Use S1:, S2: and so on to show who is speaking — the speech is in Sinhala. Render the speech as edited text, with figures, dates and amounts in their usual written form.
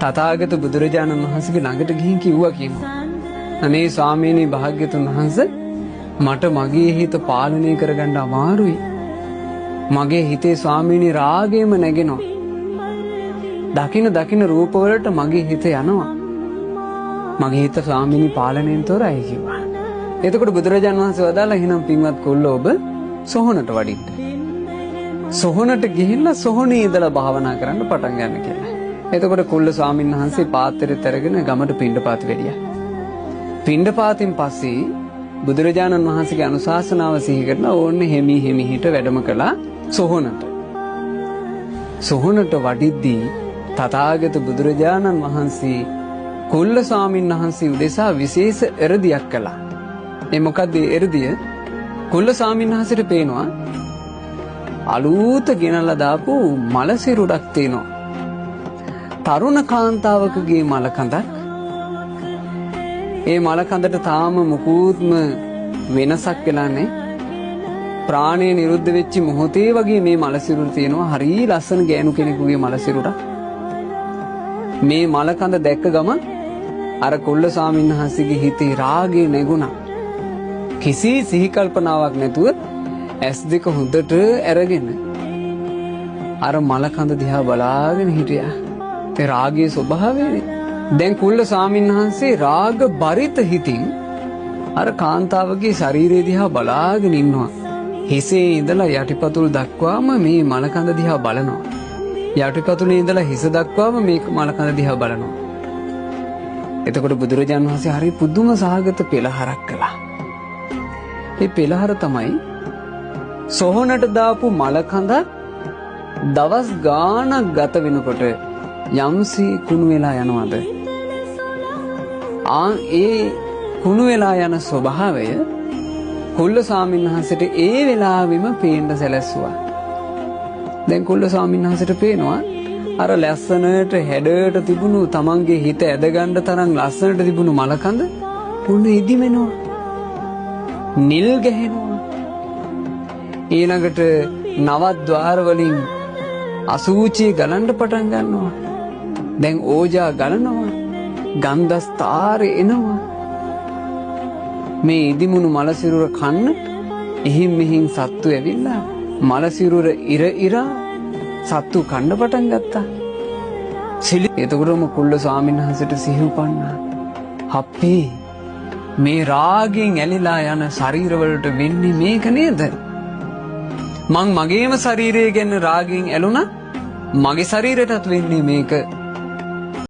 S1: තථාගත බුදුරජාණන් වහන්සේගේ ළඟට ගිහින් කිව්වා කියනවා. අනේ ස්වාමීනි භාග්‍යතුන් වහන්සේ මට මගේ හිත පාලනය කරගන්න අමාරුයි. මගේ හිතේ ස්වාමීනි රාගයම නැගෙනවා. දකින රූපවලට මගේ හිත යනවා. මගේ හිත ස්වාමීනි පාලනයෙන් තොරයි කිව්වා. එතකොට බුදුරජාණන් වහන්සේ වදාලා එහෙනම් පින්වත් කොල්ලෝ ඔබ සොහොනට වඩින්න. සොහොනට ගිහිල්ලා සොහොනේ ඉඳලා භාවනා කරන්න පටන් ගන්න කියලා. එතකොට කුල්ල ස්වාමීන් වහන්සේ පාත්‍රෙත් අරගෙන ගමට පිණ්ඩපාත වැඩියා. පිණ්ඩපාතෙන් පස්සේ බුදුරජාණන් වහන්සේගේ අනුශාසනාව සිහි කරලා ඕන්නේ හිමි හිට වැඩම කළා සොහොනට. සොහොනට වඩිද්දී තථාගත බුදුරජාණන් වහන්සේ කුල්ල ස්වාමීන් වහන්සේ උදෙසා විශේෂ එරදියක් කළා. ඒ මොකද්ද එරදිය? කුල්ල ස්වාමීන් වහන්සේට පේනවා අලුත ගෙනල්ලා දාපු මල සිරුරක් තියෙනවා. තරුණ කාන්තාවකගේ මලකඳක්. ඒ මලකඳට තාම මුකුත්ම වෙනසක් වෙලා නැහැ. ප්‍රාණය නිරුද්ධ වෙච්ච මොහොතේ වගේ මේ මල සිරුර තියෙනවා. හරි ලස්සන ගෑනු කෙනෙකුගේ මල සිරුරක්. මේ මලකඳ දැක්ක ගමන් අර කුල්ල ස්වාමීන් වහන්සේගේ හිතේ රාගය නැගුණා. කිසි සිහි කල්පනාවක් නැතුව S2 හොඳට අරගෙන අර මලකඳ දිහා බලාගෙන හිටියා. ඒ රාගයේ ස්වභාවයනේ. දැන් කුල්ල ස්වාමීන් වහන්සේ රාග බරිත හිතින් අර කාන්තාවගේ ශරීරය දිහා බලාගෙන ඉන්නවා. හිසේ ඉඳලා යටිපතුල් දක්වාම මේ මලකඳ දිහා බලනවා. යටිපතුලේ ඉඳලා හිස දක්වාම මේ මලකඳ දිහා බලනවා. එතකොට බුදුරජාණන් වහන්සේ හරි පුදුම සහගත පෙළහරක් කළා. ඒ පෙළහර තමයි සොහොනට දාපු මලකඳ දවස් ගාණක් ගත වෙනකොට යම්සී කුණු වෙලා යනවද? ඒ කුණු වෙලා යන ස්වභාවය කුල්ල ස්වාමීන් වහන්සේට ඒ වෙලාවෙම පේන්න සැලැස්සුවා. දැන් කුල්ල ස්වාමීන් වහන්සේට පේනවා අර ලස්සනට හැඩයට තිබුණු තමන්ගේ හිත ඇදගන්න තරම් ලස්සනට තිබුණු මලකඳ පුණ ඉදිමෙනවා. නිල් ගැහෙනවා. ඊළඟට නවද්වාර වලින් අසූචිය ගලන්න පටන් ගන්නවා. දැන් ඕජා ගලනවා. ගන්ධස්තරේ එනවා. මේ ඉදිමුණු මල සිරුර කන්න එහින් මෙහින් සත්තු ඇවිල්ලා මල සිරුර ඉර සත්තු කන්න පටන් ගත්තා. එතකොටම කුල්ල ස්වාමීන් වහන්සේට සිහි උපන්නා. අපේ මේ රාගයෙන් ඇලිලා යන ශරීරවලට වෙන්නේ මේක නේද? මං මගේම ශරීරය ගැන රාගයෙන් ඇලුණා. මගේ ශරීරයටත් වෙන්නේ මේක.